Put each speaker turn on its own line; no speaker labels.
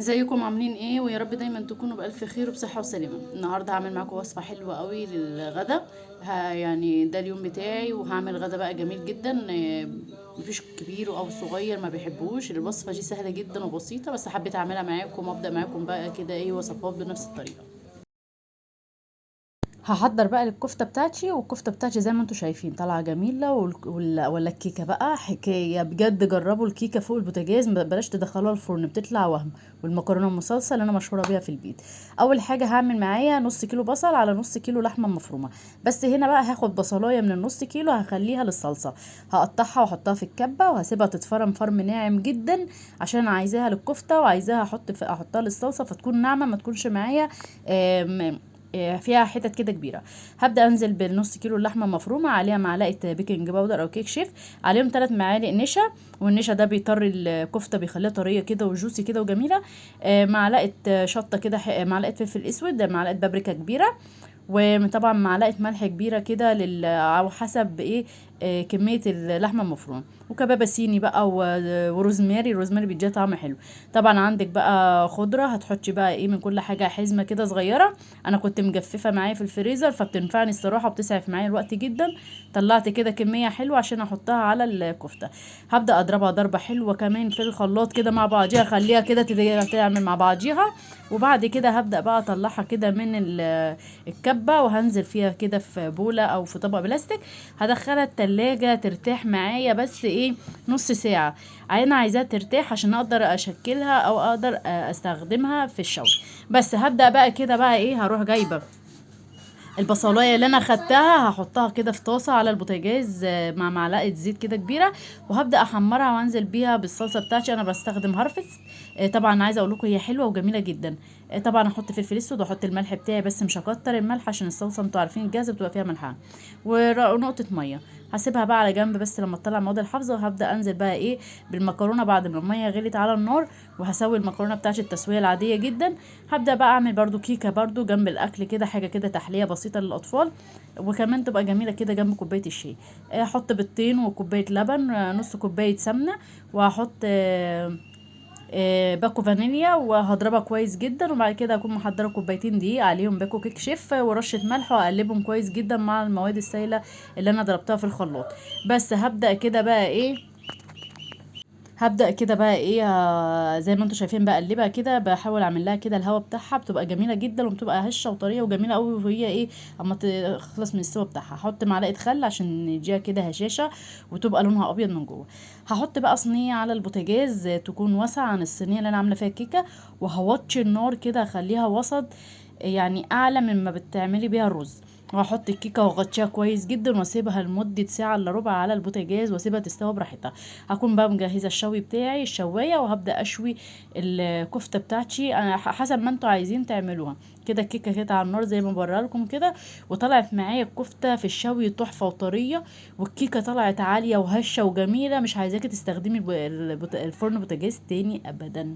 ازيكم عاملين ايه؟ ويا رب دايما تكونوا بألف خير وبصحة وسلامة. النهاردة هعمل معاكم وصفة حلوة قوي للغدا. يعني ده اليوم بتاعي وهعمل غدا بقى جميل جدا. مفيش كبير او صغير ما بيحبوش. الوصفة دي سهلة جدا وبسيطة، بس حبيت اعملها معاكم وابدأ معاكم بقى كده ايه وصفات بنفس الطريقة. هحضر بقى الكفته بتاعتي، والكفته بتاعتي زي ما انتم شايفين طالعه جميله، ولا الكيكه بقى حكايه بجد. جربوا الكيكه فوق البوتاجاز، بلاش تدخلوها الفرن بتطلع وهم. والمكرونه المصلصه اللي انا مشهوره بيها في البيت. اول حاجه هعمل معايا نص كيلو بصل على نص كيلو لحمه مفرومه. بس هنا بقى هاخد بصلايه من النص كيلو هخليها للصلصه. هقطعها واحطها في الكبه وهسيبها تتفرم فرم ناعم جدا، عشان عايزاها للكفته وعايزاها احطها للصلصه فتكون ناعمه ما تكونش معايا فيها حتت كده كبيره. هبدا انزل بالنص كيلو اللحمه المفرومه، عليها معلقه بيكنج باودر او كيك شيف، عليهم 3 معالق نشا. والنشا ده بيطري الكفته، بيخليها طريه كده وجوسي كده وجميله. معلقه شطه كده، معلقه فلفل اسود، معلقه بابريكا كبيره، وطبعا معلقه ملح كبيره كده او حسب ايه كميه اللحمه المفرومه. وكبابه صيني بقى وروزماري. الروزماري بيديها طعم حلو. طبعا عندك بقى خضره، هتحطي بقى ايه من كل حاجه حزمه كده صغيره. انا كنت مجففه معايا في الفريزر فبتنفعني الصراحه وبتسعف معايا الوقت جدا. طلعت كده كميه حلوه عشان احطها على الكفته. هبدا اضربها ضربه حلوه كمان في الخلاط كده مع بعضيها، اخليها كده تعمل مع بعضيها. وبعد كده هبدا بقى اطلعها كده من الكبه، وهنزل فيها كده في بوله او في طبق بلاستيك. هدخلها التلاجة ترتاح معايا بس ايه نص ساعه. انا عايزاها ترتاح عشان اقدر اشكلها او اقدر استخدمها في الشوي. بس هبدأ بقى كده بقى ايه، هروح جايبة البصلايه اللي انا خدتها هحطها كده في طاسه على البوتاجاز مع معلقه زيت كده كبيره. وهبدا احمرها وانزل بيها بالصلصه بتاعتي. انا بستخدم هارفس. طبعا عايزه اقول لكم هي حلوه وجميله جدا. طبعا احط فلفل اسود واحط الملح بتاعي، بس مش هكتر الملح عشان الصلصه انتوا عارفين الجاهزه بتبقى فيها ملحها. ونقطه ميه. هسيبها بقى على جنب بس لما تطلع مواد الحافظه. وهبدا انزل بقى ايه بالمكرونه بعد ما الميه غليت على النار. وهسوي المكرونه بتاعتي التسويه العاديه جدا. هبدا بقى اعمل برضو كيكه برضو جنب الاكل كده، حاجه كده تحليه بسيطه للاطفال. وكمان تبقى جميله كده جنب كوبايه الشاي. احط بيضتين وكوبايه لبن، نص كوبايه سمنه. وهحط باكو فانيليا وهضربها كويس جدا. وبعد كده اكون محضره كوبايتين دقيق عليهم باكو كيك شيف ورشه ملح، واقلبهم كويس جدا مع المواد السائله اللي انا ضربتها في الخلاط. بس هبدأ كده بقى ايه زي ما انتم شايفين بقلبها كده، بحاول اعمل لها كده الهواء بتاعها، بتبقى جميله جدا وبتبقى هشه وطريه وجميله قوي. وهي ايه اما تخلص من السوا بتاعها هحط معلقه خل عشان يديها كده هشاشه وتبقى لونها ابيض من جوه. هحط بقى صينيه على البوتاجاز تكون واسعه عن الصينيه اللي انا عامله فيها الكيكه. وهوطي النار كده اخليها وسط، يعني اعلى مما بتعملي بيها الرز. وهحط الكيكه واغطيها كويس جدا واسيبها لمده ساعه الا ربع على البوتاجاز واسيبها تستوي براحتها. هكون بقى مجهزه الشوي بتاعي الشوايه، وهبدا اشوي الكفته بتاعتي انا حسب ما انتوا عايزين تعملوها. كده الكيكه كده على النار زي ما بوريها لكم كده. وطلعت معايا الكفته في الشوي تحفه وطريه. والكيكه طلعت عاليه وهشه وجميله، مش عايزاكي تستخدمي الفرن بوتاجاز تاني ابدا.